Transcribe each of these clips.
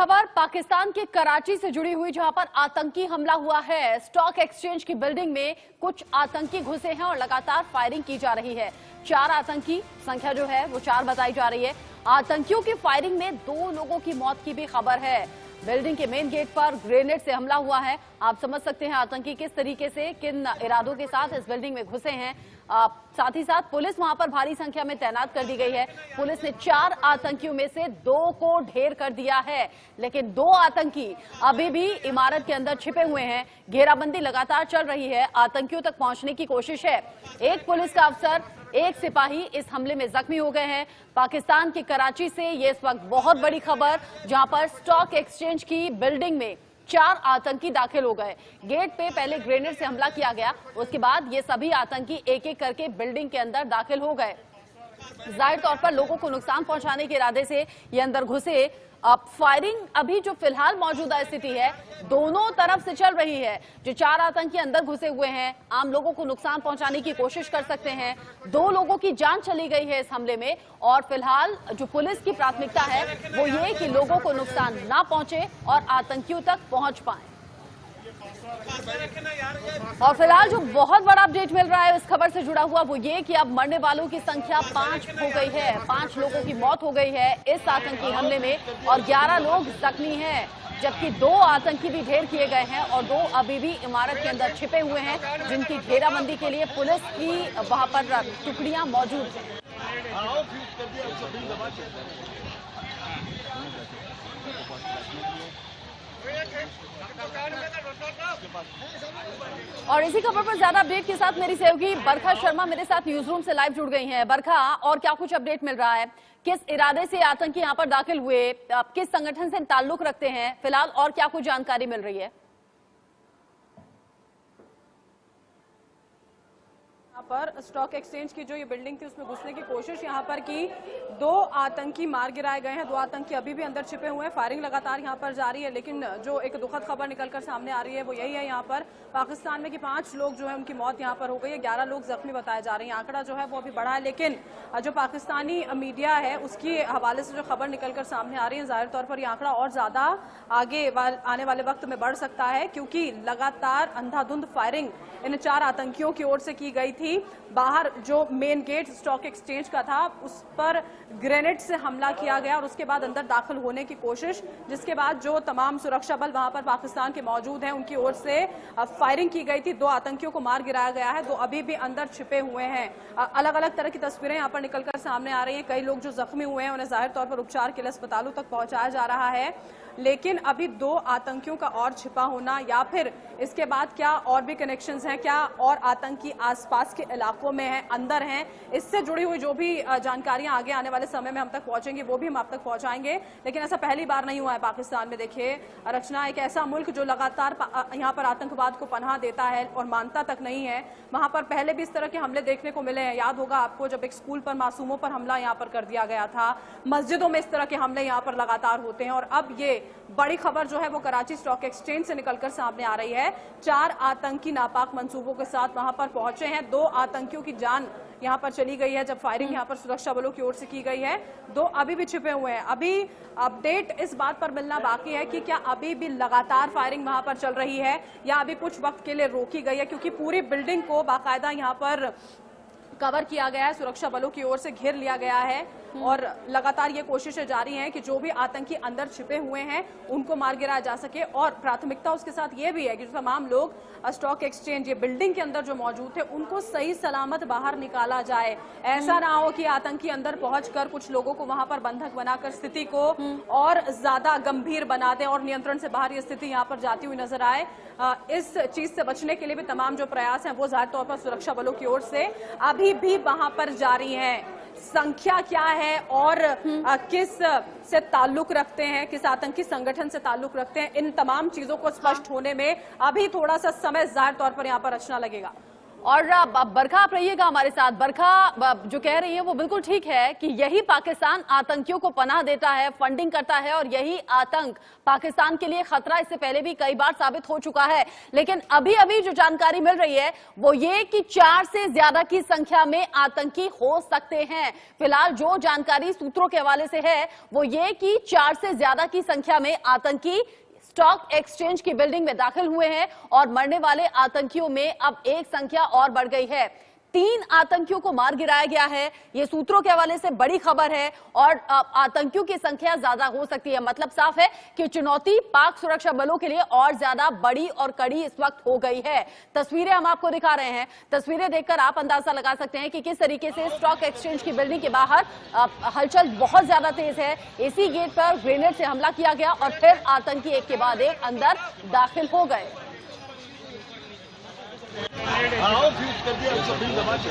खबर पाकिस्तान के कराची से जुड़ी हुई, जहां पर आतंकी हमला हुआ है। स्टॉक एक्सचेंज की बिल्डिंग में कुछ आतंकी घुसे हैं और लगातार फायरिंग की जा रही है। 4 आतंकी, संख्या जो है वो 4 बताई जा रही है। आतंकियों की फायरिंग में 2 लोगों की मौत की भी खबर है। बिल्डिंग के मेन गेट पर ग्रेनेड से हमला हुआ है। आप समझ सकते हैं आतंकी किस तरीके से, किन इरादों के साथ इस बिल्डिंग में घुसे हैं। साथ ही साथ पुलिस वहां पर भारी संख्या में तैनात कर दी गई है। पुलिस ने 4 आतंकियों में से 2 को ढेर कर दिया है, लेकिन 2 आतंकी अभी भी इमारत के अंदर छिपे हुए हैं। घेराबंदी लगातार चल रही है, आतंकियों तक पहुंचने की कोशिश है। एक पुलिस का अफसर, एक सिपाही इस हमले में जख्मी हो गए हैं। पाकिस्तान के कराची से ये इस वक्त बहुत बड़ी खबर, जहां पर स्टॉक एक्सचेंज की बिल्डिंग में 4 आतंकी दाखिल हो गए। गेट पे पहले ग्रेनेड से हमला किया गया, उसके बाद ये सभी आतंकी एक एक करके बिल्डिंग के अंदर दाखिल हो गए। जाहिर तौर पर लोगों को नुकसान पहुंचाने के इरादे से ये अंदर घुसे। अब फायरिंग अभी जो फिलहाल मौजूदा स्थिति है, दोनों तरफ से चल रही है। जो 4 आतंकी अंदर घुसे हुए हैं, आम लोगों को नुकसान पहुंचाने की कोशिश कर सकते हैं। 2 लोगों की जान चली गई है इस हमले में, और फिलहाल जो पुलिस की प्राथमिकता है वो ये कि लोगों को नुकसान ना पहुंचे और आतंकियों तक पहुंच पाए। और फिलहाल जो बहुत बड़ा अपडेट मिल रहा है इस खबर से जुड़ा हुआ, वो ये कि अब मरने वालों की संख्या 5 हो गई है। 5 लोगों की मौत हो गई है इस आतंकी हमले में और 11 लोग जख्मी हैं, जबकि 2 आतंकी भी ढेर किए गए हैं और 2 अभी भी इमारत के अंदर छिपे हुए हैं, जिनकी घेराबंदी के लिए पुलिस की वहां पर टुकड़ियां मौजूद हैं। और इसी खबर पर ज्यादा अपडेट के साथ मेरी सहयोगी बरखा शर्मा मेरे साथ न्यूज रूम से लाइव जुड़ गई हैं। बरखा, और क्या कुछ अपडेट मिल रहा है? किस इरादे से आतंकी यहां पर दाखिल हुए, किस संगठन से ताल्लुक रखते हैं फिलहाल, और क्या कुछ जानकारी मिल रही है? यहाँ पर स्टॉक एक्सचेंज की जो ये बिल्डिंग थी उसमें घुसने की कोशिश यहाँ पर की। 2 आतंकी मार गिराए गए हैं, 2 आतंकी अभी भी अंदर छिपे हुए हैं। फायरिंग लगातार यहाँ पर जारी है, लेकिन जो एक दुखद खबर निकलकर सामने आ रही है वो यही है यहाँ पर पाकिस्तान में कि 5 लोग जो है उनकी मौत यहाँ पर हो गई है, 11 लोग जख्मी बताए जा रहे हैं। आंकड़ा जो है वो अभी बढ़ा है, लेकिन जो पाकिस्तानी मीडिया है उसकी हवाले से जो खबर निकलकर सामने आ रही है, जाहिर तौर पर यह आंकड़ा और ज्यादा आगे आने वाले वक्त में बढ़ सकता है, क्योंकि लगातार अंधाधुंध फायरिंग इन 4 आतंकियों की ओर से की गई थी। बाहर जो मेन गेट स्टॉक एक्सचेंज का था उस पर ग्रेनेड से हमला किया गया और उसके बाद अंदर दाखिल होने की कोशिश, जिसके बाद जो तमाम सुरक्षा बल वहां पर पाकिस्तान के मौजूद हैं उनकी ओर से फायरिंग की गई थी। 2 आतंकियों को मार गिराया गया है, 2 अभी भी अंदर छिपे हुए हैं। अलग अलग तरह की तस्वीरें यहाँ पर निकलकर सामने आ रही हैं। कई लोग जो जख्मी हुए हैं उन्हें जाहिर तौर पर उपचार के लिए अस्पतालों तक पहुंचाया जा रहा है, लेकिन अभी 2 आतंकियों का और छिपा होना या फिर इसके बाद क्या और भी कनेक्शंस हैं, क्या और आतंकी आसपास के इलाकों में हैं, अंदर हैं, इससे जुड़ी हुई जो भी जानकारियां आगे आने वाले समय में हम तक पहुंचेंगी वो भी हम आप तक पहुंचाएंगे। लेकिन ऐसा पहली बार नहीं हुआ है पाकिस्तान में। देखिए रचना, एक ऐसा मुल्क जो लगातार यहाँ पर आतंकवाद को पनाह देता है और मानता तक नहीं है, वहां पर पहले भी इस तरह के हमले देखने को मिले हैं। याद होगा आपको जब एक स्कूल पर मासूमों पर हमला यहाँ पर कर दिया गया था, मस्जिदों में इस तरह के हमले यहाँ पर लगातार होते हैं। और अब ये बड़ी खबर जो है वो कराची स्टॉक एक्सचेंज से निकलकर सामने आ रही है। 4 आतंकी नापाक मंसूबों के साथ वहां पर पहुंचे हैं। 2 आतंकियों की जान यहां पर चली गई है जब फायरिंग यहां पर सुरक्षा बलों की ओर से की गई है। 2 अभी भी छिपे हुए हैं। अभी अपडेट इस बात पर मिलना बाकी है कि क्या अभी भी लगातार फायरिंग वहां पर चल रही है या अभी कुछ वक्त के लिए रोकी गई है, क्योंकि पूरी बिल्डिंग को बाकायदा यहां पर कवर किया गया है, सुरक्षा बलों की ओर से घेर लिया गया है और लगातार ये कोशिशें जारी हैं कि जो भी आतंकी अंदर छिपे हुए हैं उनको मार गिराया जा सके। और प्राथमिकता उसके साथ ये भी है कि जो तमाम लोग स्टॉक एक्सचेंज ये बिल्डिंग के अंदर जो मौजूद थे उनको सही सलामत बाहर निकाला जाए। ऐसा ना हो कि आतंकी अंदर पहुंचकर कुछ लोगों को वहां पर बंधक बनाकर स्थिति को और ज्यादा गंभीर बना दे और नियंत्रण से बाहर ये स्थिति यहाँ पर जाती हुई नजर आए। इस चीज से बचने के लिए भी तमाम जो प्रयास हैं वो जाहिर तौर पर सुरक्षा बलों की ओर से अभी भी वहां पर जारी हैं। संख्या क्या है और किस से ताल्लुक रखते हैं, किस आतंकी संगठन से ताल्लुक रखते हैं, इन तमाम चीजों को स्पष्ट होने में अभी थोड़ा सा समय जाहिर तौर पर यहाँ पर रचना लगेगा। और बरखा आप रहिएगा हमारे साथ। बरखा जो कह रही है वो बिल्कुल ठीक है कि यही पाकिस्तान आतंकियों को पनाह देता है, फंडिंग करता है और यही आतंक पाकिस्तान के लिए खतरा इससे पहले भी कई बार साबित हो चुका है। लेकिन अभी अभी जो जानकारी मिल रही है वो ये कि 4 से ज्यादा की संख्या में आतंकी हो सकते हैं। फिलहाल जो जानकारी सूत्रों के हवाले से है वो ये कि 4 से ज्यादा की संख्या में आतंकी स्टॉक एक्सचेंज की बिल्डिंग में दाखिल हुए हैं और मरने वाले आतंकियों में अब एक संख्या और बढ़ गई है। 3 आतंकियों को मार गिराया गया है, ये सूत्रों के हवाले से बड़ी खबर है और आतंकियों की संख्या ज्यादा हो सकती है। मतलब साफ है कि चुनौती पाक सुरक्षा बलों के लिए और ज्यादा बड़ी और कड़ी इस वक्त हो गई है। तस्वीरें हम आपको दिखा रहे हैं, तस्वीरें देखकर आप अंदाजा लगा सकते हैं कि किस तरीके से स्टॉक एक्सचेंज की बिल्डिंग के बाहर हलचल बहुत ज्यादा तेज है। इसी गेट पर ग्रेनेड से हमला किया गया और फिर आतंकी एक के बाद एक अंदर दाखिल हो गए। आओ फ्यूज कर दिया सभी दबा के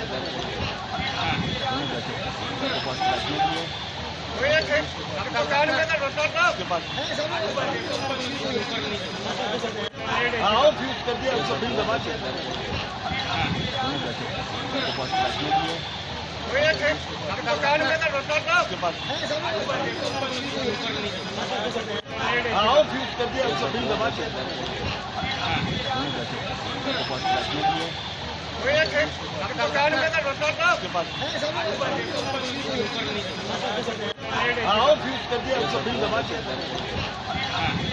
आओ फ्यूज कर दिया सभी दबा के आओ फ्यूज कर दिया सभी दबा के आओ फ्यूज कर दिया सभी दबा के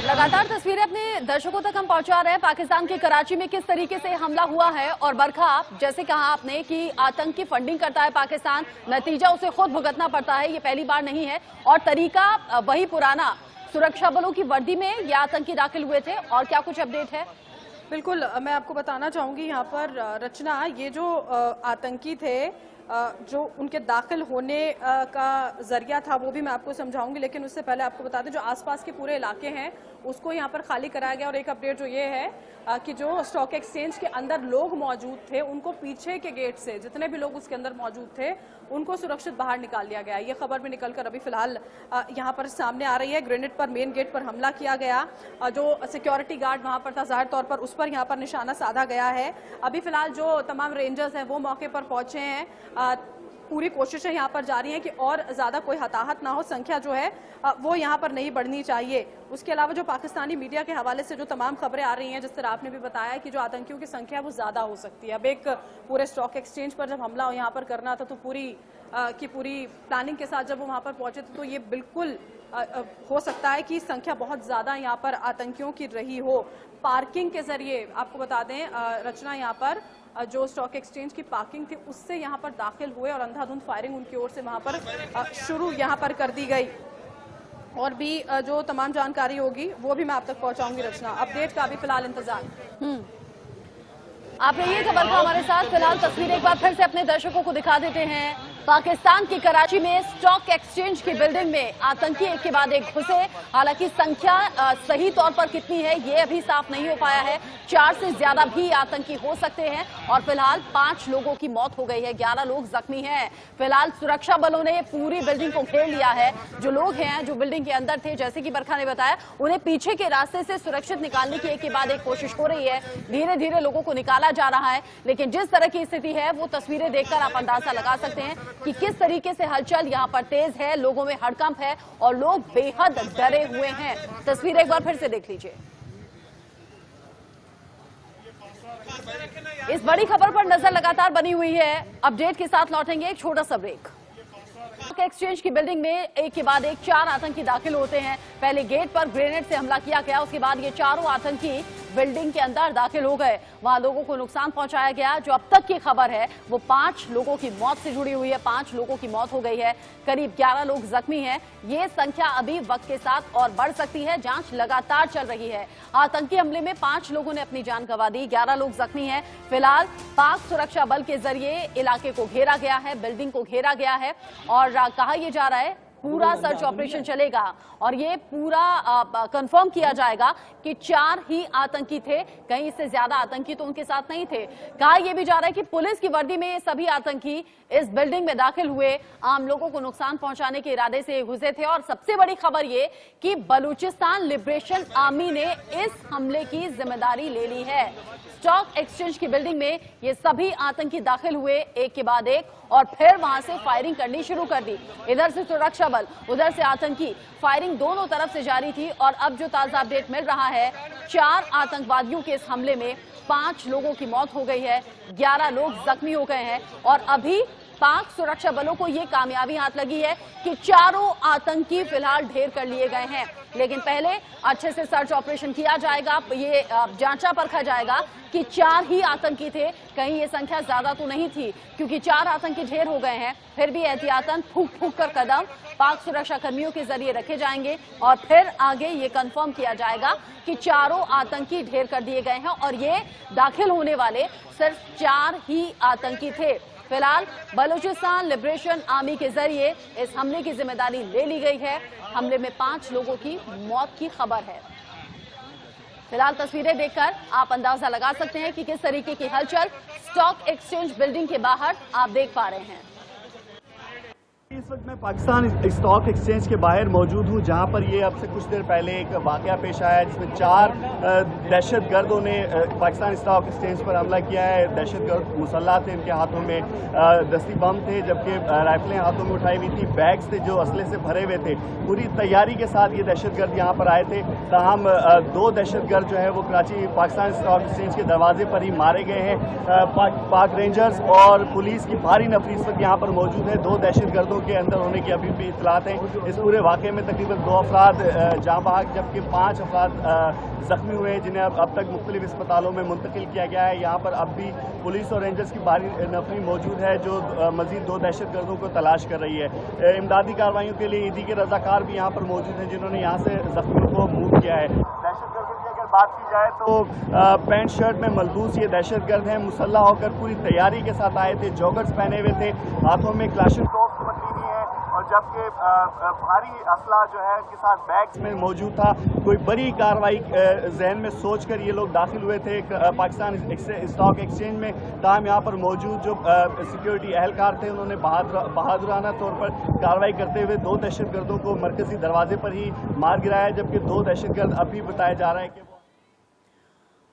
लगातार तस्वीरें अपने दर्शकों तक हम पहुंचा रहे हैं पाकिस्तान के कराची में किस तरीके से हमला हुआ है। और बरखा, जैसे कहा आपने कि आतंक की फंडिंग करता है पाकिस्तान, नतीजा उसे खुद भुगतना पड़ता है, ये पहली बार नहीं है और तरीका वही पुराना। सुरक्षा बलों की वर्दी में ये आतंकी दाखिल हुए थे और क्या कुछ अपडेट है? बिल्कुल, मैं आपको बताना चाहूंगी यहाँ पर रचना, ये जो आतंकी थे जो उनके दाखिल होने का जरिया था वो भी मैं आपको समझाऊंगी, लेकिन उससे पहले आपको बता दें जो आसपास के पूरे इलाके हैं उसको यहाँ पर खाली कराया गया। और एक अपडेट जो ये है कि जो स्टॉक एक्सचेंज के अंदर लोग मौजूद थे उनको पीछे के गेट से, जितने भी लोग उसके अंदर मौजूद थे उनको सुरक्षित बाहर निकाल लिया गया। ये खबर भी निकलकर अभी फिलहाल यहाँ पर सामने आ रही है। ग्रेनेड पर मेन गेट पर हमला किया गया, जो सिक्योरिटी गार्ड वहां पर था जाहिर तौर पर उस पर यहाँ पर निशाना साधा गया है। अभी फिलहाल जो तमाम रेंजर्स हैं वो मौके पर पहुंचे हैं, पूरी कोशिशें यहाँ पर जारी हैं कि और ज्यादा कोई हताहत ना हो, संख्या जो है वो यहाँ पर नहीं बढ़नी चाहिए। उसके अलावा जो पाकिस्तानी मीडिया के हवाले से जो तमाम खबरें आ रही हैं, जिस तरह आपने भी बताया कि जो आतंकियों की संख्या है वो ज्यादा हो सकती है। अब एक पूरे स्टॉक एक्सचेंज पर जब हमला यहाँ पर करना था तो पूरी की पूरी प्लानिंग के साथ जब वो वहाँ पर पहुंचे थे तो ये बिल्कुल हो सकता है कि संख्या बहुत ज्यादा यहाँ पर आतंकियों की रही हो। पार्किंग के जरिए आपको बता दें रचना, यहाँ पर जो स्टॉक एक्सचेंज की पार्किंग थी उससे यहाँ पर दाखिल हुए और अंधाधुंध फायरिंग उनकी ओर से वहां पर शुरू यहाँ पर कर दी गई। और भी जो तमाम जानकारी होगी वो भी मैं आप तक पहुंचाऊंगी। रचना, अपडेट का भी फिलहाल इंतजार। आप रहिएगा बरखा हमारे साथ। फिलहाल तस्वीरें एक बार फिर से अपने दर्शकों को दिखा देते हैं। पाकिस्तान की कराची में स्टॉक एक्सचेंज की बिल्डिंग में आतंकी एक के बाद एक घुसे। हालांकि संख्या सही तौर पर कितनी है ये अभी साफ नहीं हो पाया है। 4 से ज्यादा भी आतंकी हो सकते हैं और फिलहाल 5 लोगों की मौत हो गई है, 11 लोग जख्मी हैं। फिलहाल सुरक्षा बलों ने पूरी बिल्डिंग को घेर लिया है। जो लोग हैं जो बिल्डिंग के अंदर थे, जैसे कि बरखा ने बताया, उन्हें पीछे के रास्ते से सुरक्षित निकालने की एक के बाद एक कोशिश हो रही है। धीरे धीरे लोगों को निकाला जा रहा है, लेकिन जिस तरह की स्थिति है वो तस्वीरें देखकर आप अंदाजा लगा सकते हैं कि किस तरीके से हलचल यहाँ पर तेज है, लोगों में हड़कंप है और लोग बेहद डरे हुए हैं। तस्वीरें एक बार फिर से देख लीजिए। इस बड़ी खबर पर नजर लगातार बनी हुई है। अपडेट के साथ लौटेंगे, एक छोटा सा ब्रेक। एक्सचेंज की बिल्डिंग में एक के बाद एक 4 आतंकी दाखिल होते हैं। पहले गेट पर ग्रेनेड से हमला किया गया, उसके बाद ये चारों आतंकी बिल्डिंग के अंदर दाखिल हो गए। वहां लोगों को नुकसान पहुंचाया गया। जो अब तक की खबर है वो 5 लोगों की मौत से जुड़ी हुई है। 5 लोगों की मौत हो गई है, करीब 11 लोग जख्मी हैं। ये संख्या अभी वक्त के साथ और बढ़ सकती है, जांच लगातार चल रही है। आतंकी हमले में 5 लोगों ने अपनी जान गंवा दी, 11 लोग जख्मी हैं। फिलहाल पाक सुरक्षा बल के जरिए इलाके को घेरा गया है, बिल्डिंग को घेरा गया है और कहा यह जा रहा है पूरा सर्च ऑपरेशन चलेगा और ये पूरा कंफर्म किया जाएगा कि 4 ही आतंकी थे, कहीं इससे ज्यादा आतंकी तो उनके साथ नहीं थे। कहा यह भी जा रहा है कि पुलिस की वर्दी में ये सभी आतंकी इस बिल्डिंग में दाखिल हुए, आम लोगों को नुकसान पहुंचाने के इरादे से घुसे थे। और सबसे बड़ी खबर ये कि बलूचिस्तान लिबरेशन आर्मी ने इस हमले की जिम्मेदारी ले ली है। स्टॉक एक्सचेंज की बिल्डिंग में ये सभी आतंकी दाखिल हुए एक के बाद एक और फिर वहां से फायरिंग करनी शुरू कर दी। इधर से सुरक्षा बल, उधर से आतंकी, फायरिंग दोनों तरफ से जारी थी। और अब जो ताजा अपडेट मिल रहा है, 4 आतंकवादियों के इस हमले में 5 लोगों की मौत हो गई है, 11 लोग जख्मी हो गए हैं। और अभी पाक सुरक्षा बलों को ये कामयाबी हाथ लगी है कि 4 आतंकी फिलहाल ढेर कर लिए गए हैं। लेकिन पहले अच्छे से सर्च ऑपरेशन किया जाएगा, ये जांचा परखा जाएगा कि 4 ही आतंकी थे, कहीं ये संख्या ज्यादा तो नहीं थी, क्योंकि 4 आतंकी ढेर हो गए हैं। फिर भी एहतियातन फूंक फूंक कर कदम पाक सुरक्षा कर्मियों के जरिए रखे जाएंगे और फिर आगे ये कंफर्म किया जाएगा कि 4 आतंकी ढेर कर दिए गए हैं और ये दाखिल होने वाले सिर्फ 4 ही आतंकी थे। फिलहाल बलूचिस्तान लिबरेशन आर्मी के जरिए इस हमले की जिम्मेदारी ले ली गई है। हमले में 5 लोगों की मौत की खबर है। फिलहाल तस्वीरें देखकर आप अंदाजा लगा सकते हैं कि किस तरीके की हलचल स्टॉक एक्सचेंज बिल्डिंग के बाहर आप देख पा रहे हैं। इस वक्त मैं पाकिस्तान स्टॉक एक्सचेंज के बाहर मौजूद हूं, जहां पर ये अब से कुछ देर पहले एक वाकया पेश आया जिसमें 4 दहशतगर्दों ने पाकिस्तान स्टॉक एक्सचेंज पर हमला किया है। दहशतगर्द मुसल्लाह थे, इनके हाथों में दस्ती बम थे, जबकि राइफलें हाथों में उठाई हुई थी, बैग्स थे जो असले से भरे हुए थे। पूरी तैयारी के साथ ये दहशतगर्द यहाँ पर आए थे। ताहम 2 दहशतगर्द जो है वो कराची पाकिस्तान स्टॉक एक्सचेंज के दरवाजे पर ही मारे गए हैं। पाक रेंजर्स और पुलिस की भारी नफरी इस वक्त यहाँ पर मौजूद है। 2 दहशतगर्दों के अंदर होने की अभी भी इतलात हैं। इस पूरे वाक़े में तकरीबन 2 अफराद जाँ बहक जबकि 5 अफराद जख्मी हुए हैं, जिन्हें अब तक मुख्तलिफ अस्पतालों में मुंतकिल किया गया है। यहाँ पर अब भी पुलिस और रेंजर्स की भारी नफरी मौजूद है जो मजीद 2 दहशतगर्दों को तलाश कर रही है। इमदादी कार्रवाइयों के लिए ईदी के रजाकार भी यहाँ पर मौजूद हैं, जिन्होंने यहाँ से जख्मियों को मूव किया है। दहशतगर्दों की अगर बात की जाए तो पैंट शर्ट में मलबूस ये दहशतगर्द हैं, मुसल्ला होकर पूरी तैयारी के साथ आए थे, जॉगर्स पहने हुए थे, हाथों में क्लाशनकोव पकड़ी हुई है और जबकि भारी असला जो है उनके साथ बैग्स में मौजूद था। कोई बड़ी कार्रवाई जहन में सोचकर ये लोग दाखिल हुए थे पाकिस्तान स्टॉक एक्सचेंज में। ताहम यहाँ पर मौजूद जो सिक्योरिटी एहलकार थे उन्होंने बहादुराना तौर पर कार्रवाई करते हुए 2 दहशतगर्दों को मरकजी दरवाजे पर ही मार गिराया, जबकि 2 दहशतगर्द अभी बताया जा रहा है कि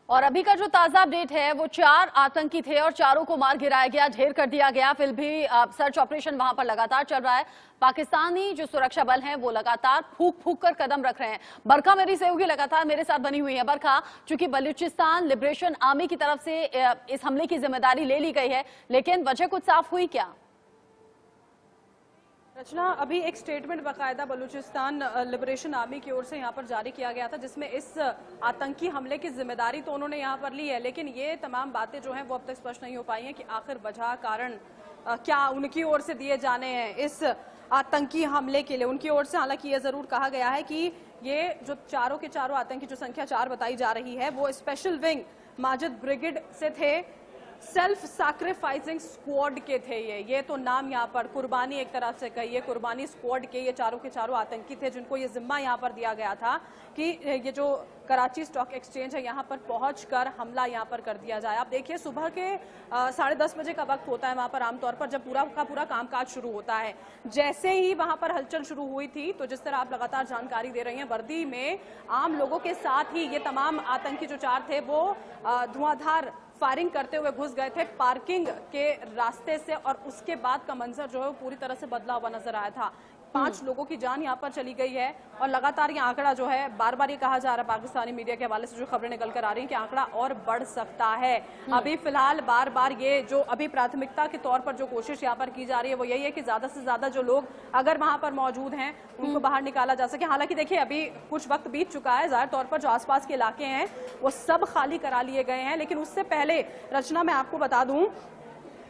और अभी का जो ताजा अपडेट है वो 4 आतंकी थे और 4 को मार गिराया गया, ढेर कर दिया गया। फिर भी सर्च ऑपरेशन वहां पर लगातार चल रहा है। पाकिस्तानी जो सुरक्षा बल हैं वो लगातार फूंक फूंक कर कदम रख रहे हैं। बरखा मेरी सहयोगी लगातार मेरे साथ बनी हुई है। बरखा, चूंकि बलूचिस्तान लिबरेशन आर्मी की तरफ से इस हमले की जिम्मेदारी ले ली गई है, लेकिन वजह कुछ साफ हुई क्या? रचना, अभी एक स्टेटमेंट बाकायदा बलूचिस्तान लिबरेशन आर्मी की ओर से यहाँ पर जारी किया गया था, जिसमें इस आतंकी हमले की जिम्मेदारी तो उन्होंने यहाँ पर ली है, लेकिन ये तमाम बातें जो हैं वो अब तक स्पष्ट नहीं हो पाई हैं कि आखिर वजह कारण क्या उनकी ओर से दिए जाने हैं इस आतंकी हमले के लिए। उनकी ओर से हालांकि ये जरूर कहा गया है कि ये जो 4 के 4 आतंकी, जो संख्या 4 बताई जा रही है, वो स्पेशल विंग माजिद ब्रिगेड से थे, सेल्फ सैक्रिफाइसिंग स्क्वाड के थे। ये तो नाम यहाँ पर कुर्बानी एक तरफ से कहिए, कुर्बानी स्क्वाड के ये 4 के 4 आतंकी थे, जिनको ये जिम्मा यहाँ पर दिया गया था कि ये जो कराची स्टॉक एक्सचेंज है यहाँ पर पहुंचकर हमला यहाँ पर कर दिया जाए। आप देखिए सुबह के 10:30 बजे का वक्त होता है वहाँ पर आमतौर पर, जब पूरा का पूरा कामकाज शुरू होता है। जैसे ही वहाँ पर हलचल शुरू हुई थी, तो जिस तरह आप लगातार जानकारी दे रही हैं, वर्दी में आम लोगों के साथ ही ये तमाम आतंकी जो 4 थे वो धुआंधार फायरिंग करते हुए घुस गए थे पार्किंग के रास्ते से, और उसके बाद का मंजर जो है वो पूरी तरह से बदला हुआ नजर आया था। 5 लोगों की जान यहाँ पर चली गई है और लगातार ये आंकड़ा जो है, बार बार ये कहा जा रहा है पाकिस्तानी मीडिया के हवाले से जो खबरें निकल कर आ रही हैं कि आंकड़ा और बढ़ सकता है। अभी फिलहाल बार बार ये जो अभी प्राथमिकता के तौर पर जो कोशिश यहाँ पर की जा रही है वो यही है कि ज्यादा से ज्यादा जो लोग अगर वहां पर मौजूद हैं उनको बाहर निकाला जा सके। हालांकि देखिए अभी कुछ वक्त बीत चुका है, जाहिर तौर पर जो आसपास के इलाके हैं वो सब खाली करा लिए गए हैं, लेकिन उससे पहले रचना मैं आपको बता दूं,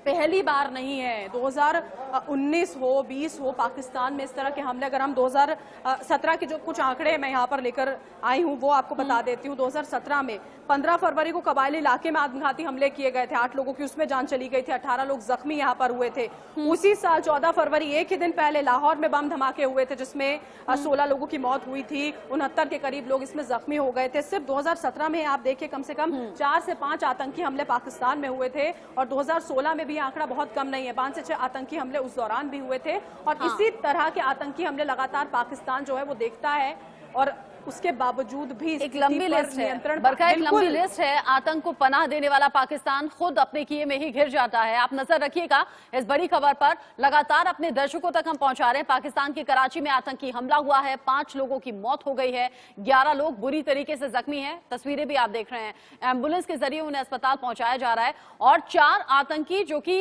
पहली बार नहीं है। 2019 हो 20 हो पाकिस्तान में इस तरह के हमले, अगर हम 2017 के जो कुछ आंकड़े मैं यहाँ पर लेकर आई हूँ वो आपको बता देती हूँ। 2017 में 15 फरवरी को कबायली इलाके में आत्मघाती हमले किए गए थे, 8 लोगों की उसमें जान चली गई थी, 18 लोग जख्मी यहाँ पर हुए थे। उसी साल 14 फरवरी एक ही दिन पहले लाहौर में बम धमाके हुए थे जिसमें 16 लोगों की मौत हुई थी, 69 के करीब लोग इसमें जख्मी हो गए थे। सिर्फ 2017 में आप देखिए कम से कम 4 से 5 आतंकी हमले पाकिस्तान में हुए थे और 2016 में भी आंकड़ा बहुत कम नहीं है, 5 से 6 आतंकी हमले उस दौरान भी हुए थे। और इसी तरह के आतंकी हमले लगातार पाकिस्तान जो है वो देखता है और उसके बावजूद भी एक लंबी लिस्ट है बरखा, एक लंबी लिस्ट है। आतंक को पनाह देने वाला पाकिस्तान खुद अपने किए में ही घिर जाता है। आप नजर रखिएगा इस बड़ी खबर पर, लगातार अपने दर्शकों तक हम पहुंचा रहे हैं। पाकिस्तान की कराची में आतंकी हमला हुआ है, 5 लोगों की मौत हो गई है, 11 लोग बुरी तरीके से जख्मी हैं। तस्वीरें भी आप देख रहे हैं, एम्बुलेंस के जरिए उन्हें अस्पताल पहुंचाया जा रहा है और 4 आतंकी जो कि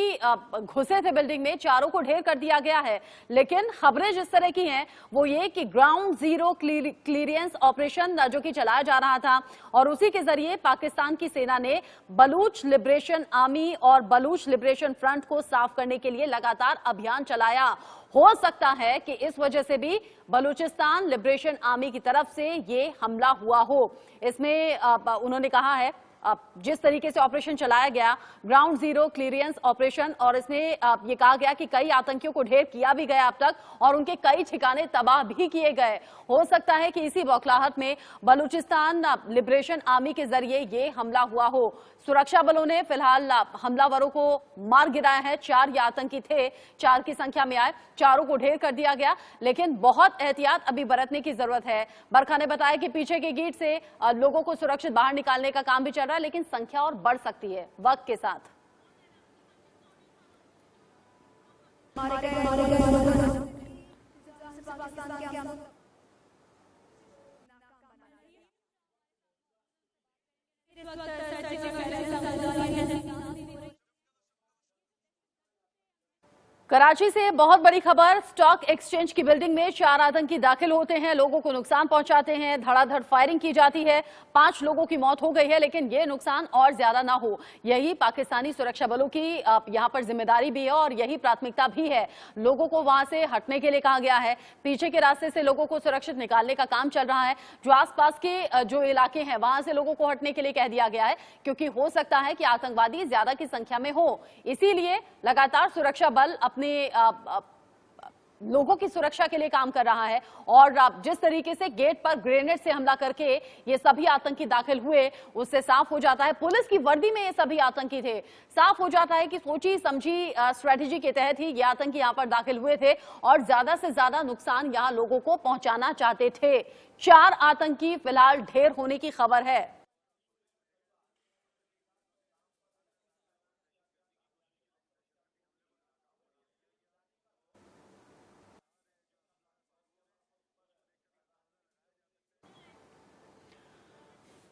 घुसे थे बिल्डिंग में, चारों को ढेर कर दिया गया है। लेकिन खबरें जिस तरह की हैं वो ये कि ग्राउंड जीरो क्लियरेंस ऑपरेशन जो कि चलाया जा रहा था और उसी के जरिए पाकिस्तान की सेना ने बलूच लिबरेशन आर्मी और बलूच लिबरेशन फ्रंट को साफ करने के लिए लगातार अभियान चलाया। हो सकता है कि इस वजह से भी बलूचिस्तान लिबरेशन आर्मी की तरफ से ये हमला हुआ हो। इसमें उन्होंने कहा है जिस तरीके से ऑपरेशन चलाया गया, ग्राउंड जीरो क्लियरेंस ऑपरेशन, और इसमें ये कहा गया कि कई आतंकियों को ढेर किया भी गया अब तक और उनके कई ठिकाने तबाह भी किए गए। हो सकता है कि इसी बौखलाहट में बलूचिस्तान लिबरेशन आर्मी के जरिए ये हमला हुआ हो। सुरक्षा बलों ने फिलहाल हमलावरों को मार गिराया है। 4 ये आतंकी थे, 4 की संख्या में आए, चारों को ढेर कर दिया गया, लेकिन बहुत एहतियात अभी बरतने की जरूरत है। बरखा ने बताया कि पीछे के गेट से लोगों को सुरक्षित बाहर निकालने का काम भी चल रहा है, लेकिन संख्या और बढ़ सकती है वक्त के साथ। कराची से बहुत बड़ी खबर, स्टॉक एक्सचेंज की बिल्डिंग में 4 आतंकी दाखिल होते हैं, लोगों को नुकसान पहुंचाते हैं, धड़ाधड़ फायरिंग की जाती है, 5 लोगों की मौत हो गई है, लेकिन ये नुकसान और ज्यादा ना हो यही पाकिस्तानी सुरक्षा बलों की यहां पर जिम्मेदारी भी है और यही प्राथमिकता भी है। लोगों को वहां से हटने के लिए कहा गया है, पीछे के रास्ते से लोगों को सुरक्षित निकालने का काम चल रहा है। जो आसपास के जो इलाके हैं वहां से लोगों को हटने के लिए कह दिया गया है, क्योंकि हो सकता है कि आतंकवादी ज्यादा की संख्या में हो। इसीलिए लगातार सुरक्षा बल अपने लोगों की सुरक्षा के लिए काम कर रहा है। और जिस तरीके से गेट पर ग्रेनेड से हमला करके ये सभी आतंकी दाखिल हुए, उससे साफ हो जाता है, पुलिस की वर्दी में ये सभी आतंकी थे, साफ हो जाता है कि सोची समझी स्ट्रेटेजी के तहत ही ये आतंकी यहां पर दाखिल हुए थे और ज्यादा से ज्यादा नुकसान यहां लोगों को पहुंचाना चाहते थे। 4 आतंकी फिलहाल ढेर होने की खबर है।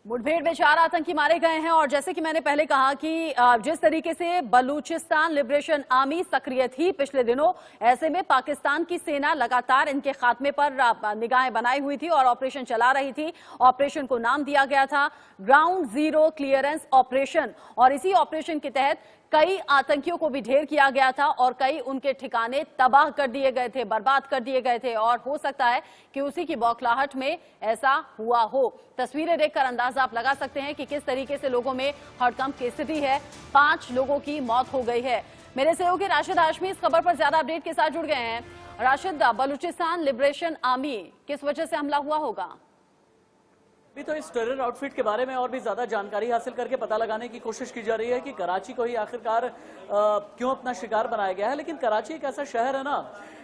मुठभेड़ में 4 आतंकी मारे गए हैं और जैसे कि मैंने पहले कहा कि जिस तरीके से बलूचिस्तान लिबरेशन आर्मी सक्रिय थी पिछले दिनों, ऐसे में पाकिस्तान की सेना लगातार इनके खात्मे पर निगाहें बनाई हुई थी और ऑपरेशन चला रही थी। ऑपरेशन को नाम दिया गया था ग्राउंड जीरो क्लियरेंस ऑपरेशन और इसी ऑपरेशन के तहत कई आतंकियों को भी ढेर किया गया था और कई उनके ठिकाने तबाह कर दिए गए थे, बर्बाद कर दिए गए थे और हो सकता है कि उसी की बौखलाहट में ऐसा हुआ हो। तस्वीरें देखकर अंदाजा आप लगा सकते हैं कि किस तरीके से लोगों में हड़कंप की स्थिति है। 5 लोगों की मौत हो गई है। मेरे सहयोगी राशिद हाशमी इस खबर पर ज्यादा अपडेट के साथ जुड़ गए हैं। राशिद, बलूचिस्तान लिबरेशन आर्मी किस वजह से हमला हुआ होगा? अभी तो इस टेरर आउटफिट के बारे में और भी ज्यादा जानकारी हासिल करके पता लगाने की कोशिश की जा रही है कि कराची को ही आखिरकार क्यों अपना शिकार बनाया गया है। लेकिन कराची एक ऐसा शहर है ना,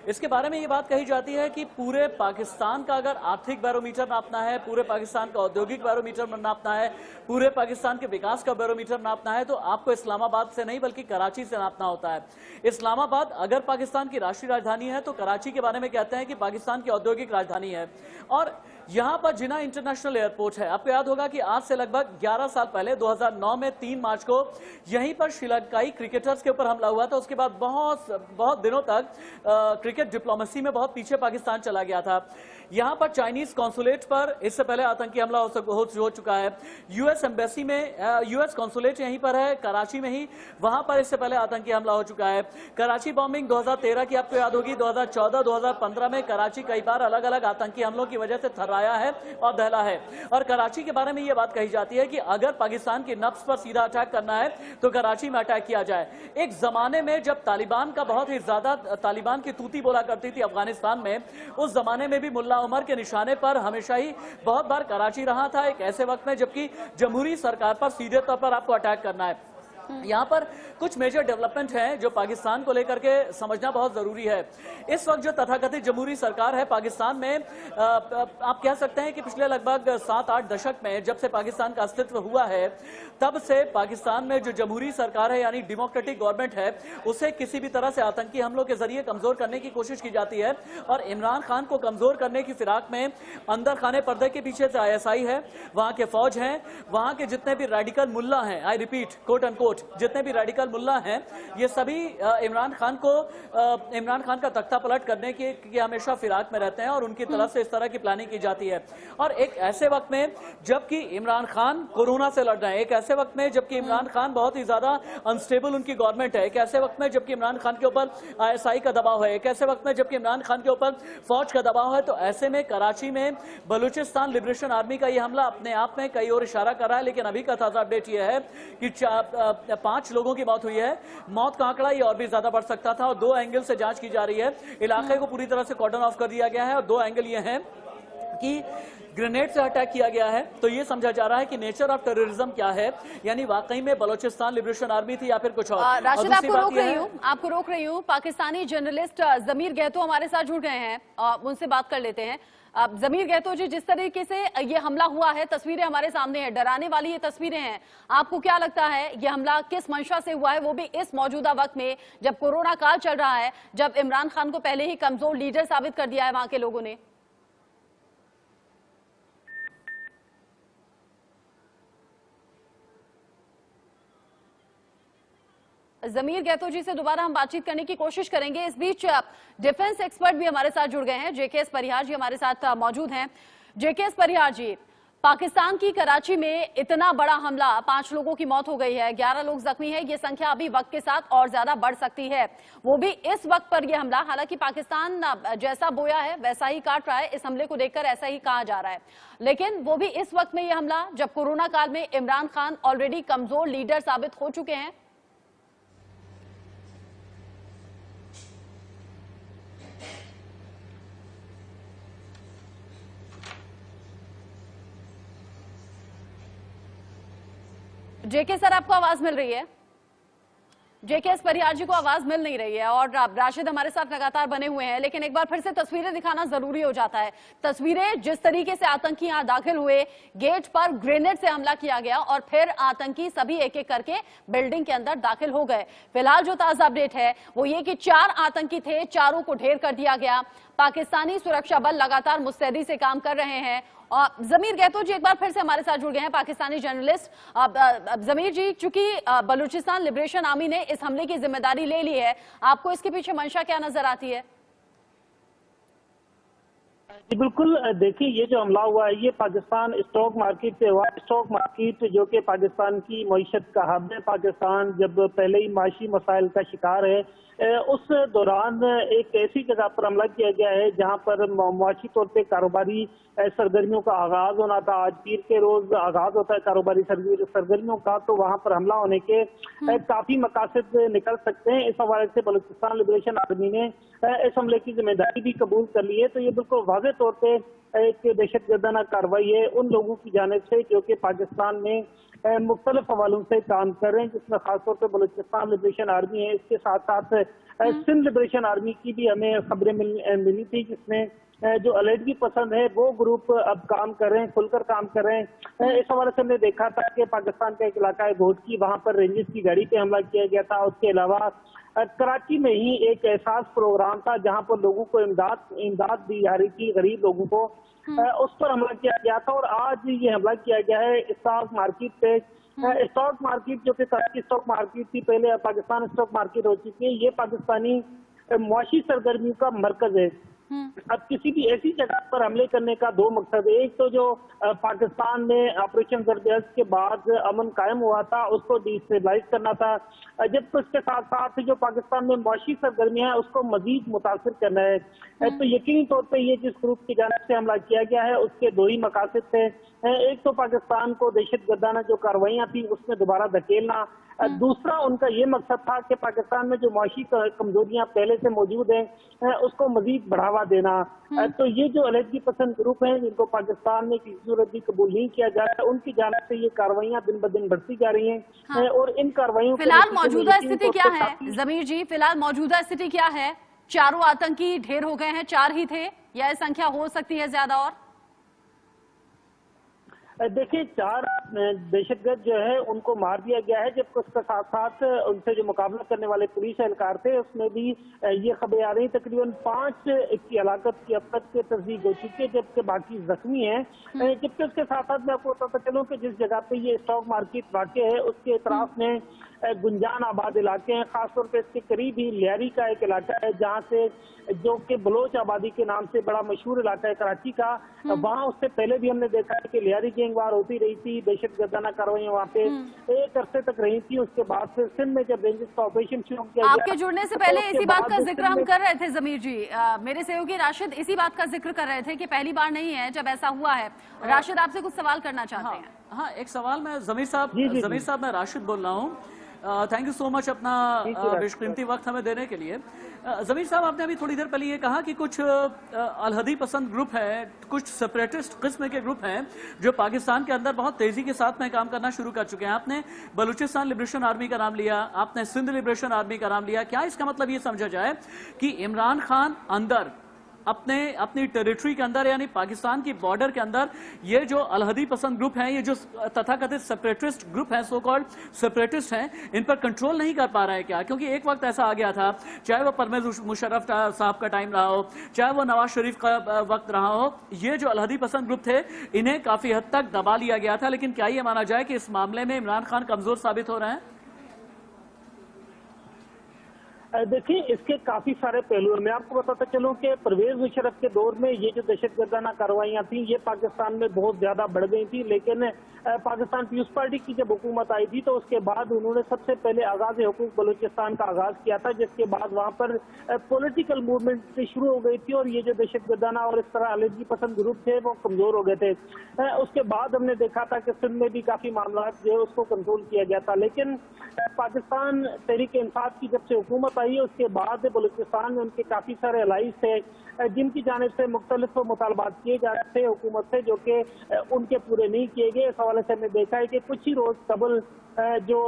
इसके बारे में ये बात कही जाती है कि पूरे पाकिस्तान का अगर आर्थिक बैरोमीटर नापना है, पूरे पाकिस्तान का औद्योगिक बैरोमीटर नापना है, पूरे पाकिस्तान के विकास का बैरोमीटर नापना है तो आपको इस्लामाबाद से नहीं बल्कि कराची से नापना होता है। इस्लामाबाद अगर पाकिस्तान की राष्ट्रीय राजधानी है तो कराची के बारे में कहते हैं कि पाकिस्तान की औद्योगिक राजधानी है। और यहां पर जिन्ना इंटरनेशनल एयरपोर्ट है, आपको याद होगा कि आज से लगभग 11 साल पहले 2009 में 3 मार्च को यहीं पर श्रीलंकाई क्रिकेटर्स के ऊपर हमला हुआ था। उसके बाद बहुत दिनों तक क्रिकेट डिप्लोमेसी में बहुत पीछे पाकिस्तान चला गया था। यहां पर चाइनीज कॉन्सुलेट पर इससे पहले आतंकी हमला हो चुका है। यूएस एम्बेसी में, यूएस कॉन्सुलेट यहीं पर है कराची में ही, वहां पर इससे पहले आतंकी हमला हो चुका है। कराची बॉम्बिंग 2013 की आपको याद होगी, 2014, 2015 में कराची कई बार अलग अलग आतंकी हमलों की वजह से थर्राया है और दहला है। और कराची के बारे में यह बात कही जाती है कि अगर पाकिस्तान की नफ्स पर सीधा अटैक करना है तो कराची में अटैक किया जाए। एक जमाने में जब तालिबान का बहुत ही ज्यादा, तालिबान की तूती बोला करती थी अफगानिस्तान में, उस जमाने में भी मुल्ला उमर के निशाने पर हमेशा ही बहुत बार कराची रहा था, एक ऐसे वक्त में जबकि जमहूरी सरकार पर सीधे तौर पर आपको अटैक करना है। यहां पर कुछ मेजर डेवलपमेंट हैं जो पाकिस्तान को लेकर के समझना बहुत जरूरी है। इस वक्त जो तथाकथित जमहूरी सरकार है पाकिस्तान में, आप कह सकते हैं कि पिछले लगभग 7-8 दशक में जब से पाकिस्तान का अस्तित्व हुआ है, तब से पाकिस्तान में जो जमहूरी सरकार है यानी डेमोक्रेटिक गवर्नमेंट है, उसे किसी भी तरह से आतंकी हमलों के जरिए कमजोर करने की कोशिश की जाती है। और इमरान खान को कमजोर करने की फिराक में अंदर खाने पर्दे के पीछे से ISI है, वहां के फौज हैं, वहां के जितने भी रेडिकल मुल्ला हैं, आई रिपीट कोट अनकोट, जितने भी रेडिकल मुल्ला हैं, ये सभी इमरान खान का तख्ता पलट करने की हमेशा फिराक में रहते हैं और उनकी तरफ से इस तरह की प्लानिंग की जाती है। और एक ऐसे वक्त में जबकि इमरान खान कोरोना से लड़ रहे हैं, एक ऐसे वक्त में जबकि इमरान खान बहुत ही ज्यादा अनस्टेबल उनकी गवर्नमेंट है, एक ऐसे वक्त में जबकि इमरान खान के ऊपर ISI का दबाव है, एक ऐसे वक्त में जबकि इमरान खान के ऊपर फौज का दबाव है, तो ऐसे में कराची में बलूचिस्तान लिबरेशन आर्मी का यह हमला अपने आप में कई और इशारा कर रहा है। लेकिन अभी का ताजा अपडेट यह है कि 5 लोगों की मौत हुई है। मौत का आंकड़ा ये और भी ज्यादा बढ़ सकता था और 2 एंगल से जांच की जा रही है। इलाके को पूरी तरह से कॉर्डन ऑफ कर दिया गया है और 2 एंगल ये हैं कि ग्रेनेड से अटैक किया गया है, तो ये समझा जा रहा है कि नेचर ऑफ टेररिज्म क्या है, यानी वाकई में बलोचिस्तान लिबरेशन आर्मी थी या फिर कुछ और। राशिद, आपको रोक रही हूँ। पाकिस्तानी जर्नलिस्ट जमीर गहतो हमारे साथ जुड़ गए हैं, उनसे बात कर लेते हैं। जमीर गहतो जी, जिस तरीके से ये हमला हुआ है, तस्वीरें हमारे सामने हैं, डराने वाली ये तस्वीरें हैं। आपको क्या लगता है ये हमला किस मंशा से हुआ है, वो भी इस मौजूदा वक्त में जब कोरोना काल चल रहा है, जब इमरान खान को पहले ही कमजोर लीडर साबित कर दिया है वहां के लोगों ने? जमीर गहतो जी से दोबारा हम बातचीत करने की कोशिश करेंगे। इस बीच डिफेंस एक्सपर्ट भी हमारे साथ जुड़ गए हैं, JKS परिहार जी हमारे साथ मौजूद हैं। JKS परिहार जी, पाकिस्तान की कराची में इतना बड़ा हमला, 5 लोगों की मौत हो गई है, 11 लोग जख्मी है, ये संख्या अभी वक्त के साथ और ज्यादा बढ़ सकती है, वो भी इस वक्त पर यह हमला। हालांकि पाकिस्तान जैसा बोया है वैसा ही काट रहा है, इस हमले को देखकर ऐसा ही कहा जा रहा है, लेकिन वो भी इस वक्त में यह हमला जब कोरोना काल में इमरान खान ऑलरेडी कमजोर लीडर साबित हो चुके हैं। JK सर, आपको आवाज मिल रही है? JKS परिहार जी को आवाज मिल नहीं रही है और राशिद हमारे साथ लगातार बने हुए हैं, लेकिन एक बार फिर से तस्वीरें दिखाना जरूरी हो जाता है। तस्वीरें जिस तरीके से आतंकी यहां दाखिल हुए, गेट पर ग्रेनेड से हमला किया गया और फिर आतंकी सभी एक एक करके बिल्डिंग के अंदर दाखिल हो गए। फिलहाल जो ताजा अपडेट है वो ये कि 4 आतंकी थे, चारों को ढेर कर दिया गया। पाकिस्तानी सुरक्षा बल लगातार मुस्तैदी से काम कर रहे हैं। और जमीर गहतो जी एक बार फिर से हमारे साथ जुड़ गए हैं, पाकिस्तानी जर्नलिस्ट। जमीर जी, चूंकि बलूचिस्तान लिबरेशन आर्मी ने इस हमले की जिम्मेदारी ले ली है, आपको इसके पीछे मंशा क्या नजर आती है? जी बिल्कुल, देखिए ये जो हमला हुआ है ये पाकिस्तान स्टॉक मार्केट से हुआ। स्टॉक मार्केट जो कि पाकिस्तान की मईशत का हब है, पाकिस्तान जब पहले ही माशी मसाइल का शिकार है, उस दौरान एक ऐसी जगह पर हमला किया गया है जहां पर मुआशी तौर पे कारोबारी सरगर्मियों का आगाज होना था। आज पीर के रोज आगाज होता है कारोबारी सरगर्मियों का, तो वहां पर हमला होने के काफी मकासद निकल सकते हैं। इस हवाले से बलूचिस्तान लिबरेशन आर्मी ने इस हमले की जिम्मेदारी भी कबूल कर ली है। तो ये बिल्कुल वाज़ेह तौर पे एक दहशतगर्दाना कार्रवाई है उन लोगों की जानिब से जो कि पाकिस्तान में मुख्तलिफ हवालों से काम कर रहे हैं, जिसमें खासतौर पर बलूचिस्तान लिबरेशन आर्मी है। इसके साथ साथ सिंध लिबरेशन आर्मी की भी हमें खबरें मिली थी, जिसमें जो अलर्टगी पसंद है वो ग्रुप अब काम कर रहे हैं, खुलकर काम कर रहे हैं। इस हवाले से हमने देखा था कि पाकिस्तान का एक इलाका है घोटकी, वहां पर रेंजर्स की गाड़ी पे हमला किया गया था। उसके अलावा कराची में ही एक एहसास प्रोग्राम था जहां पर लोगों को इमदाद दी जा रही थी, गरीब लोगों को, उस पर हमला किया गया था। और आज ये हमला किया गया है स्टॉक मार्केट पे। स्टॉक मार्केट जो कि कराची स्टॉक मार्केट थी, पहले पाकिस्तान स्टॉक मार्केट हो चुकी है, ये पाकिस्तानी मुआशी सरगर्मियों का मरकज है। अब किसी भी ऐसी जगह पर हमले करने का दो मकसद है। एक तो जो पाकिस्तान में ऑपरेशन जरदस्त के बाद अमन कायम हुआ था उसको डिस्टेबलाइज करना था, जबकि उसके साथ साथ जो पाकिस्तान में मौशी सरगर्मियां है उसको मजीद मुतासिर करना है। तो यकीनी तौर पर ये जिस ग्रुप की जानिब से हमला किया गया है उसके दो ही मकासद थे। एक तो पाकिस्तान को दहशतगर्दाना जो कार्रवाइयां थी उसमें दोबारा धकेलना, दूसरा उनका ये मकसद था कि पाकिस्तान में जो माशी कमजोरियां पहले से मौजूद हैं उसको मजीद बढ़ावा देना। तो ये जो अलहदगी पसंद ग्रुप हैं जिनको पाकिस्तान में किसी सूरत भी कबूल नहीं किया जा रहा, उनकी जानिब से ये कार्रवाइयां दिन ब दिन बढ़ती जा रही हैं। और इन कार्रवाइयों फिलहाल मौजूदा स्थिति क्या है जमीर जी? फिलहाल मौजूदा स्थिति क्या है? चारों आतंकी ढेर हो गए हैं, 4 ही थे या संख्या हो सकती है ज्यादा? और देखिए 4 दहशतगर्द जो है उनको मार दिया गया है, जबकि उसके साथ साथ उनसे जो मुकाबला करने वाले पुलिस एहलकार थे उसमें भी ये खबरें आ रही तकरीबन 5 की हलाकत की अब तक की तस्दीक हो चुकी है, जबकि बाकी जख्मी हैं। जबकि उसके साथ साथ मैं आपको बताता चलूँ कि जिस जगह पे ये स्टॉक मार्केट वाक़ है उसके इतराफ में गुंजान आबाद इलाके हैं, खासतौर पर इसके करीब ही लियारी का एक इलाका है जहाँ से जो कि बलोच आबादी के नाम से बड़ा मशहूर इलाका है कराची का। वहाँ उससे पहले भी हमने देखा है कि लियारी गैंगवार होती रही थी, दहशतगर्दाना कार्रवाइयां वहाँ पे एक अरसे तक रही थी। उसके बाद फिर सिंध में जब रेंजेस का ऑपरेशन शुरू किया गया, आपके जुड़ने से पहले इसी बात का जिक्र हम कर रहे थे जमीर जी, मेरे सहयोगी राशिद इसी बात का जिक्र कर रहे थे कि पहली बार नहीं है जब ऐसा हुआ है। राशिद आपसे कुछ सवाल करना चाहते हैं? हाँ, एक सवाल मैं जमीर साहब मैं राशिद बोल रहा हूँ। थैंक यू सो मच अपना बेशकीमती वक्त हमें देने के लिए। जमीर साहब, आपने अभी थोड़ी देर पहले ये कहा कि कुछ अलहदी पसंद ग्रुप हैं, कुछ सेपरेटिस्ट किस्म के ग्रुप हैं जो पाकिस्तान के अंदर बहुत तेजी के साथ में काम करना शुरू कर चुके हैं। आपने बलूचिस्तान लिबरेशन आर्मी का नाम लिया, आपने सिंध लिबरेशन आर्मी का नाम लिया। क्या इसका मतलब ये समझा जाए कि इमरान खान अंदर अपनी टेरिटरी के अंदर यानी पाकिस्तान की बॉर्डर के अंदर ये जो अलहदी पसंद ग्रुप हैं, ये जो तथाकथित सेपरेटिस्ट ग्रुप हैं, सो कॉल्ड सेपरेटिस्ट हैं, इन पर कंट्रोल नहीं कर पा रहा है क्या? क्योंकि एक वक्त ऐसा आ गया था, चाहे वो परवेज मुशर्रफ साहब का टाइम रहा हो, चाहे वो नवाज शरीफ का वक्त रहा हो, ये जो अलहदी पसंद ग्रुप थे इन्हें काफी हद तक दबा लिया गया था। लेकिन क्या ये माना जाए कि इस मामले में इमरान खान कमजोर साबित हो रहे हैं? देखिए इसके काफी सारे पहलू हैं। मैं आपको बताता चलूं कि परवेज मुशर्रफ के दौर में ये जो दहशतगर्दाना कार्रवाइयां थी ये पाकिस्तान में बहुत ज्यादा बढ़ गई थी, लेकिन पाकिस्तान पीपुल्स पार्टी की जब हुकूमत आई थी तो उसके बाद उन्होंने सबसे पहले आगाज हुकूक बलूचिस्तान का आगाज किया था, जिसके बाद वहां पर पॉलिटिकल मूवमेंट शुरू हो गई थी और ये जो दहशतगर्दाना और इस तरह अलहदगी पसंद ग्रुप थे वो कमजोर हो गए थे। उसके बाद हमने देखा था कि सिंध में भी काफी मामला जो है उसको कंट्रोल किया गया था, लेकिन पाकिस्तान तहरीक इंसाफ की जब से हुकूमत आई है उसके बाद बलूचिस्तान में उनके काफी सारे अलाइज थे जिनकी जानिब से मुख्तलिफ मुतालबात किए जा रहे थे हुकूमत से, जो कि उनके पूरे नहीं किए गए। इस हवाले से हमने देखा है कि कुछ ही रोज कबल जो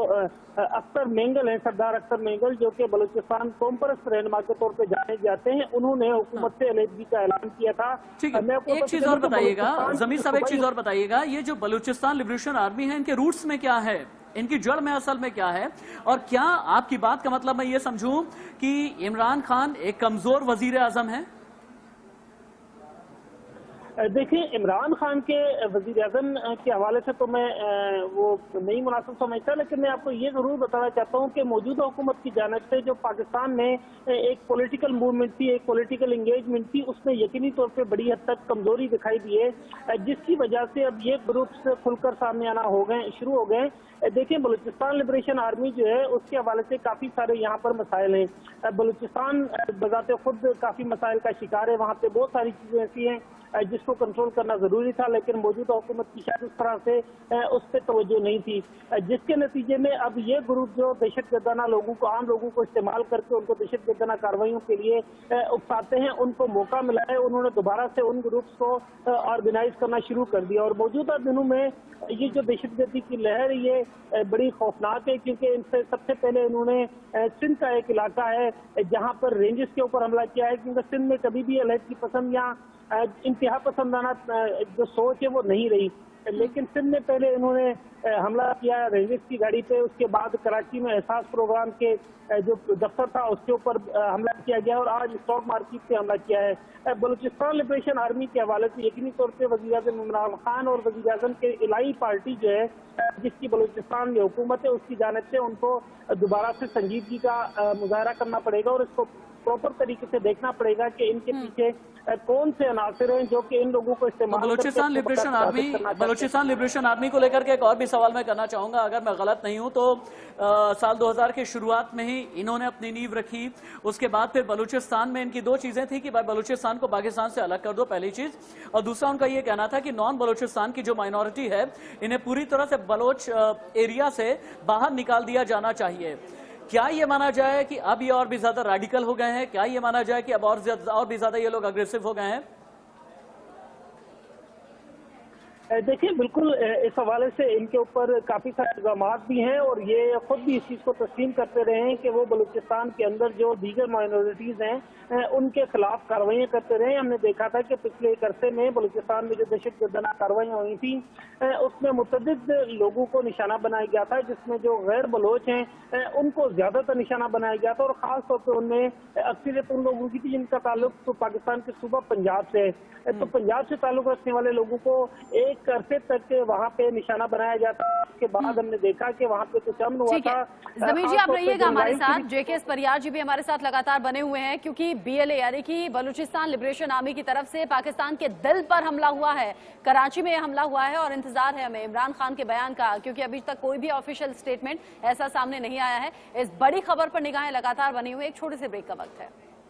अख्तर मेंगल है, सरदार अख्तर मेंगल, जो कि बलूचिस्तान कौम परस्त रहनुमा के तौर पर जाने जाते हैं, उन्होंने हुकूमत से अलहदगी का ऐलान किया था। ठीक है, एक चीज और बताइएगा जमीर साहब, एक चीज और बताइएगा, ये जो बलूचिस्तान लिबरेशन आर्मी है इनके रूट्स में क्या है, इनकी जड़ में असल में क्या है? और क्या आपकी बात का मतलब मैं ये समझूं कि इमरान खान एक कमजोर वजीर आजम है? देखिए इमरान खान के वजीर आजम के हवाले से तो मैं वो नहीं मुनासिब समझता, लेकिन मैं आपको ये जरूर बताना चाहता हूँ कि मौजूदा हुकूमत की जानिब से जो पाकिस्तान में एक पॉलिटिकल मूवमेंट थी, एक पॉलिटिकल इंगेजमेंट थी, उसमें यकीनी तौर पे बड़ी हद तक कमजोरी दिखाई दी है, जिसकी वजह से अब ये ग्रुप्स खुलकर सामने आना शुरू हो गए। देखिए बलूचिस्तान लिबरेशन आर्मी जो है उसके हवाले से काफी सारे यहाँ पर मसाइल हैं। बलूचिस्तान बजाते खुद काफी मसाइल का शिकार है, वहाँ पे बहुत सारी चीजें ऐसी हैं जिसको कंट्रोल करना जरूरी था, लेकिन मौजूदा हुकूमत की शायद उस तरह से उस पर तवज्जो नहीं थी, जिसके नतीजे में अब ये ग्रुप जो दहशतगर्दाना लोगों को, आम लोगों को इस्तेमाल करके उनको दहशतगर्दाना कार्रवाइयों के लिए उकसाते हैं, उनको मौका मिला है, उन्होंने दोबारा से उन ग्रुप्स को ऑर्गेनाइज करना शुरू कर दिया। और मौजूदा दिनों में ये जो दहशतगर्दी की लहर ये बड़ी खौफनाक है, क्योंकि इनसे सबसे पहले इन्होंने सिंध का एक इलाका है जहाँ पर रेंजेस के ऊपर हमला किया है, क्योंकि सिंध में कभी भी अलहदगी पसंद या इंतहा पसंदाना जो सोच है वो नहीं रही, लेकिन सिंध में पहले इन्होंने हमला किया रेंजेस की गाड़ी पे, उसके बाद कराची में एहसास प्रोग्राम के जो दफ्तर था उसके ऊपर हमला किया गया और आज स्टॉक मार्केट पे हमला किया है। बलूचिस्तान लिबरेशन आर्मी के हवाले से यकीनी तौर पे वज़ीर आज़म इमरान खान और वज़ीर आज़म के इलाही पार्टी जो है जिसकी बलूचिस्तान में हुकूमत है उसकी जानिब से उनको दोबारा से संजीदगी का मुजाहरा करना पड़ेगा और इसको प्रॉपर तरीके से देखना पड़ेगा कि इनके पीछे कौन से अनासर हैं जो कि इन लोगों को इस्तेमाल बलूचिस्तान लिबरेशन आर्मी को लेकर के एक और भी सवाल मैं करना चाहूंगा, अगर मैं गलत नहीं हूं तो साल 2000 के शुरुआत में ही इन्होंने अपनी नींव रखी। उसके बाद फिर बलूचिस्तान में इनकी दो चीजें थी कि भाई बलूचिस्तान को पाकिस्तान से अलग कर दो, पहली चीज, और दूसरा उनका ये कहना था कि नॉन बलूचिस्तान की जो माइनॉरिटी है इन्हें पूरी तरह से बलोच एरिया से बाहर निकाल दिया जाना चाहिए। क्या ये माना जाए कि अब ये और भी ज्यादा रेडिकल हो गए हैं? क्या ये माना जाए कि अब और भी ज्यादा ये लोग अग्रेसिव हो गए हैं? देखिए, बिल्कुल इस हवाले से इनके ऊपर काफी सारे इल्जाम भी हैं और ये खुद भी इस चीज को तस्लीम करते रहे हैं कि वो बलूचिस्तान के अंदर जो दीगर माइनॉरिटीज हैं उनके खिलाफ कार्रवाइयां करते रहे। हमने देखा था कि पिछले एक अरसे में बलूचिस्तान में जो दहशतगर्दाना कार्रवाइयां हुई थी उसमें मुतअद्दिद लोगों को निशाना बनाया गया था, जिसमें जो गैर बलोच हैं उनको ज्यादातर निशाना बनाया गया था और खास तौर पर उनमें अक्सरियत उन लोगों की थी जिनका ताल्लुक तो पाकिस्तान के सूबा पंजाब से है। तो पंजाब से ताल्लुक रखने वाले लोगों को एक अरसे तक वहाँ पे निशाना बनाया जाता है। उसके बाद हमने देखा कि वहाँ पे कुछ अमन हुआ था। जमीर जी, आप रहिएगा हमारे साथ। जेके परियार जी भी हमारे साथ लगातार बने हुए हैं, क्योंकि BLA यानी कि बलूचिस्तान लिबरेशन आर्मी की तरफ से पाकिस्तान के दिल पर हमला हुआ है, कराची में हमला हुआ है और इंतजार है हमें इमरान खान के बयान का, क्योंकि अभी तक कोई भी ऑफिशियल स्टेटमेंट ऐसा सामने नहीं आया है। इस बड़ी खबर पर निगाहें लगातार बनी हुई। एक छोटे से ब्रेक का वक्त है।